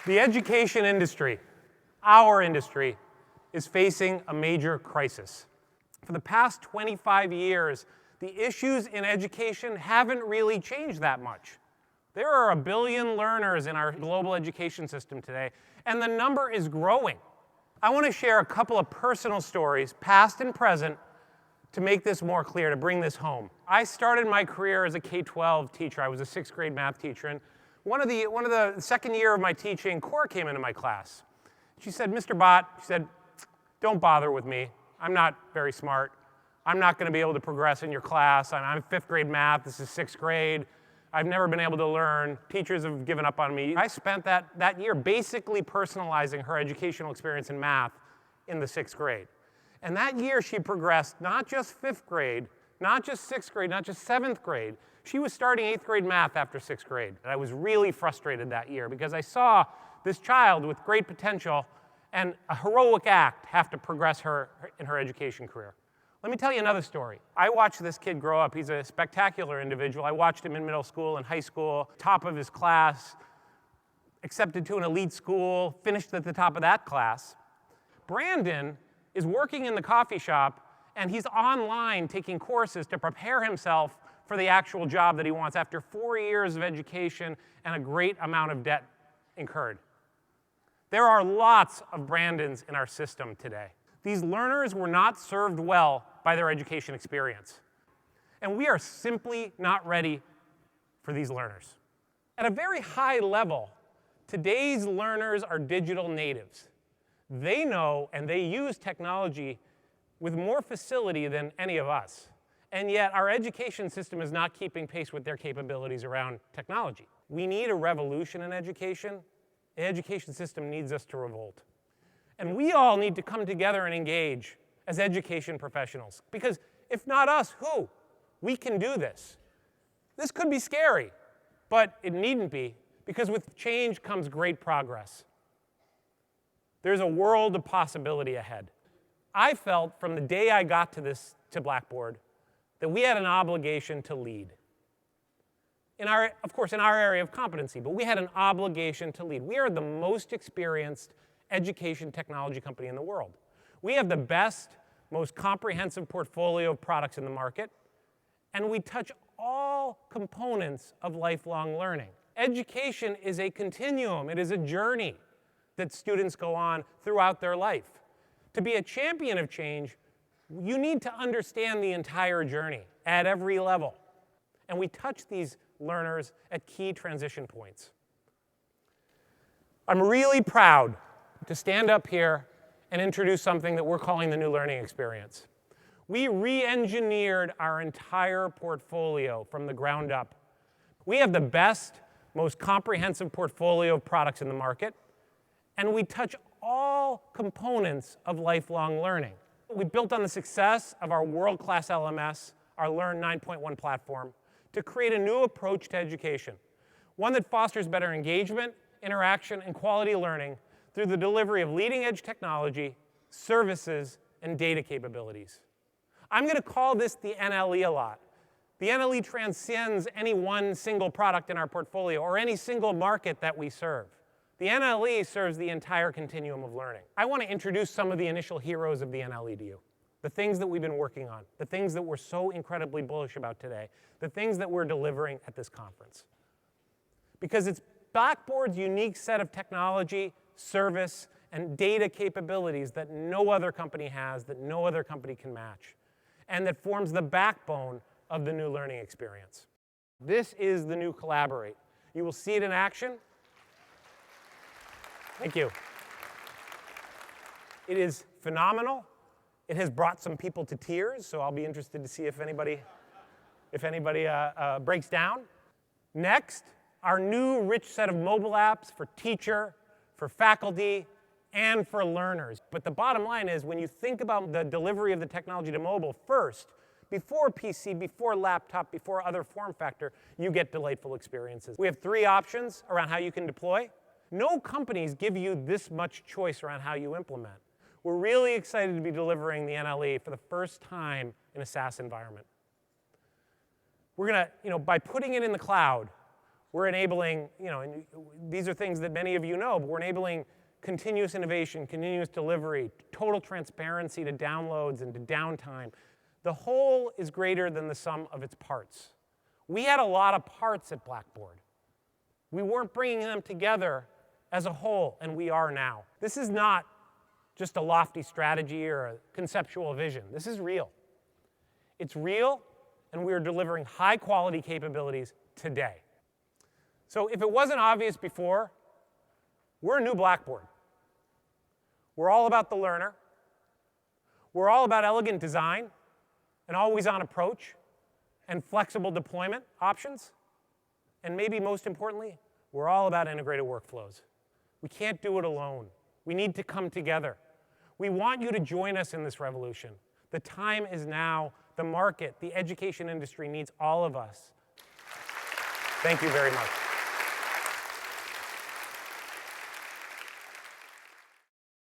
The education industry, our industry, is facing a major crisis. For the past 25 years, the issues in education haven't really changed that much. There are 1 billion learners in our global education system today, and the number is growing. I want to share a couple of personal stories, past and present, to make this more clear, to bring this home. I started my career as a K-12 teacher. I was a 6th grade math teacher, and one of the second year of my teaching, Cora came into my class. She said, "Mr. Bhatt," she said, "don't bother with me. I'm not very smart. I'm not going to be able to progress in your class. I'm 5th grade math. This is 6th grade. I've never been able to learn. Teachers have given up on me." I spent that year basically personalizing her educational experience in math in the 6th grade. And that year she progressed not just 5th grade, not just 6th grade, not just 7th grade. She was starting 8th grade math after 6th grade. And I was really frustrated that year because I saw this child with great potential and a heroic act have to progress her in her education career. Let me tell you another story. I watched this kid grow up. He's a spectacular individual. I watched him in middle school and high school, top of his class, accepted to an elite school, finished at the top of that class. Brandon is working in the coffee shop, and he's online taking courses to prepare himself for the actual job that he wants after 4 years of education and a great amount of debt incurred. There are lots of Brandons in our system today. These learners were not served well by their education experience. And we are simply not ready for these learners. At a very high level, today's learners are digital natives. They know and they use technology with more facility than any of us. And yet our education system is not keeping pace with their capabilities around technology. We need a revolution in education. The education system needs us to revolt. And we all need to come together and engage as education professionals. Because if not us, who? We can do this. This could be scary, but it needn't be, because with change comes great progress. There's a world of possibility ahead. I felt from the day I got to Blackboard that we had an obligation to lead. Of course, in our area of competency, but we had an obligation to lead. We are the most experienced education technology company in the world. We have the best, most comprehensive portfolio of products in the market, and we touch all components of lifelong learning. Education is a continuum. It is a journey that students go on throughout their life. To be a champion of change, you need to understand the entire journey at every level. And we touch these learners at key transition points. I'm really proud to stand up here and introduce something that we're calling the new learning experience. We re-engineered our entire portfolio from the ground up. We have the best, most comprehensive portfolio of products in the market, and we touch all components of lifelong learning. We built on the success of our world-class LMS, our Learn 9.1 platform, to create a new approach to education, one that fosters better engagement, interaction, and quality learning through the delivery of leading-edge technology, services, and data capabilities. I'm going to call this the NLE a lot. The NLE transcends any one single product in our portfolio or any single market that we serve. The NLE serves the entire continuum of learning. I want to introduce some of the initial heroes of the NLE to you. The things that we've been working on, the things that we're so incredibly bullish about today, the things that we're delivering at this conference. Because it's Blackboard's unique set of technology, service, and data capabilities that no other company has, that no other company can match, and that forms the backbone of the new learning experience. This is the new Collaborate. You will see it in action. Thank you. It is phenomenal. It has brought some people to tears, so I'll be interested to see if anybody breaks down. Next, our new rich set of mobile apps for teacher, for faculty, and for learners. But the bottom line is, when you think about the delivery of the technology to mobile first, before PC, before laptop, before other form factor, you get delightful experiences. We have 3 options around how you can deploy. No companies give you this much choice around how you implement. We're really excited to be delivering the NLE for the first time in a SaaS environment. We're going to, by putting it in the cloud, We're enabling, and these are things that many of you know, but we're enabling continuous innovation, continuous delivery, total transparency to downloads and to downtime. The whole is greater than the sum of its parts. We had a lot of parts at Blackboard. We weren't bringing them together as a whole, and we are now. This is not just a lofty strategy or a conceptual vision. This is real. It's real, and we are delivering high-quality capabilities today. So if it wasn't obvious before, we're a new Blackboard. We're all about the learner. We're all about elegant design, an always-on approach, and flexible deployment options. And maybe most importantly, we're all about integrated workflows. We can't do it alone. We need to come together. We want you to join us in this revolution. The time is now. The market, the education industry needs all of us. Thank you very much.